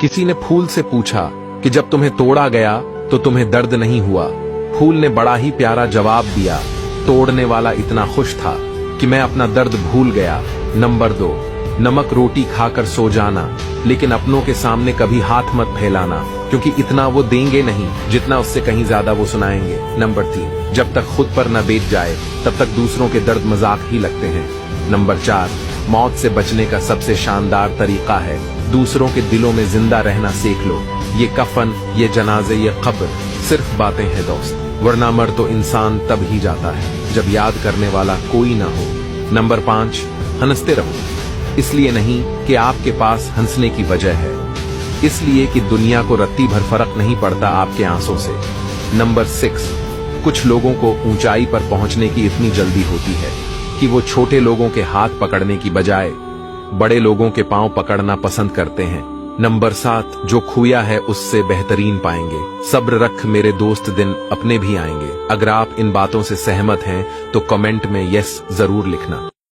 किसी ने फूल से पूछा कि जब तुम्हें तोड़ा गया तो तुम्हें दर्द नहीं हुआ? फूल ने बड़ा ही प्यारा जवाब दिया, तोड़ने वाला इतना खुश था कि मैं अपना दर्द भूल गया। नंबर 2, नमक रोटी खाकर सो जाना, लेकिन अपनों के सामने कभी हाथ मत फैलाना, क्योंकि इतना वो देंगे नहीं जितना उससे कहीं ज्यादा वो सुनाएंगे। नंबर 3, जब तक खुद पर न बीत जाए तब तक दूसरों के दर्द मजाक ही लगते हैं। नंबर 4, मौत से बचने का सबसे शानदार तरीका है दूसरों के दिलों में जिंदा रहना सीख लो। ये कफन, ये जनाजे, ये कब्र सिर्फ बातें हैं दोस्त, वरना मर तो इंसान तब ही जाता है जब याद करने वाला कोई ना हो। नंबर 5, हंसते रहो, इसलिए नहीं कि आपके पास हंसने की वजह है, इसलिए कि दुनिया को रत्ती भर फर्क नहीं पड़ता आपके आंसू से। नंबर 6, कुछ लोगों को ऊंचाई पर पहुंचने की इतनी जल्दी होती है कि वो छोटे लोगों के हाथ पकड़ने की बजाय बड़े लोगों के पांव पकड़ना पसंद करते हैं। नंबर 7, जो खोया है उससे बेहतरीन पाएंगे। सब्र रख मेरे दोस्त, दिन अपने भी आएंगे। अगर आप इन बातों से सहमत हैं तो कमेंट में यस जरूर लिखना।